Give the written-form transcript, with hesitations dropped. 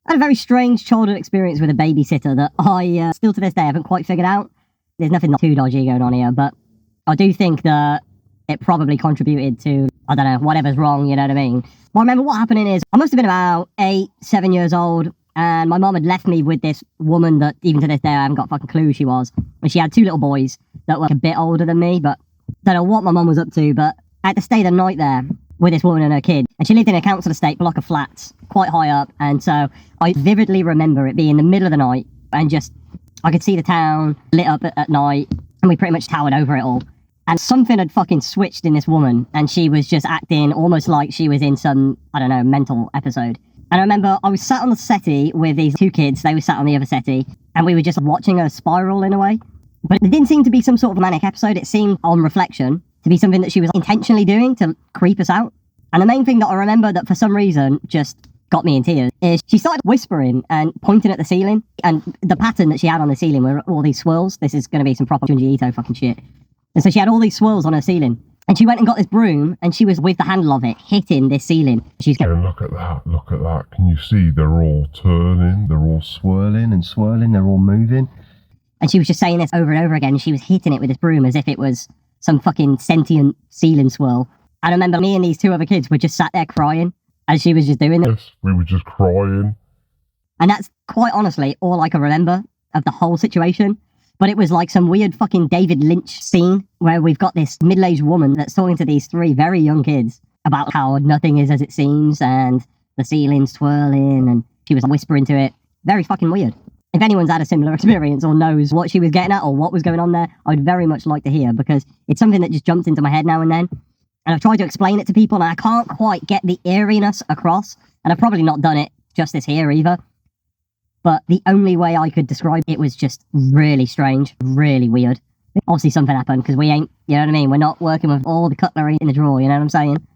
I had a very strange childhood experience with a babysitter that I still to this day haven't quite figured out. There's nothing too dodgy going on here, but I do think that it probably contributed to, I don't know, whatever's wrong, you know what I mean? Well, I remember what happening is, I must have been about 8, 7 years old, and my mom had left me with this woman that, even to this day, I haven't got a fucking clue who she was. And she had 2 little boys that were a bit older than me, but don't know what my mum was up to, but I had to stay the night there with this woman and her kid. And she lived in a council estate block of flats, quite high up, and so I vividly remember it being the middle of the night, and just, I could see the town lit up at night, and we pretty much towered over it all. And something had fucking switched in this woman, and she was just acting almost like she was in some, I don't know, mental episode. And I remember I was sat on the settee with these 2 kids, they were sat on the other settee, and we were just watching her spiral in a way. But it didn't seem to be some sort of manic episode, it seemed, on reflection, to be something that she was intentionally doing to creep us out. And the main thing that I remember that for some reason just got me in tears is she started whispering and pointing at the ceiling, and the pattern that she had on the ceiling were all these swirls. This is going to be some proper Junji Ito fucking shit. And so she had all these swirls on her ceiling. And she went and got this broom, and she was, with the handle of it, hitting this ceiling. She's going, look at that. Can you see they're all turning? They're all swirling and swirling. They're all moving. And she was just saying this over and over again. And she was hitting it with this broom as if it was some fucking sentient ceiling swirl. And I remember me and these 2 other kids were just sat there crying as she was just doing it. Yes, we were just crying. And that's quite honestly all I can remember of the whole situation. But it was like some weird fucking David Lynch scene where we've got this middle-aged woman that's talking to these 3 very young kids about how nothing is as it seems and the ceiling's twirling, and she was whispering to it. Very fucking weird. If anyone's had a similar experience or knows what she was getting at or what was going on there, I'd very much like to hear, because it's something that just jumps into my head now and then. And I've tried to explain it to people, and I can't quite get the eeriness across, and I've probably not done it justice here either. But the only way I could describe it was just really strange, really weird. Obviously something happened, because we ain't, you know what I mean? We're not working with all the cutlery in the drawer, you know what I'm saying?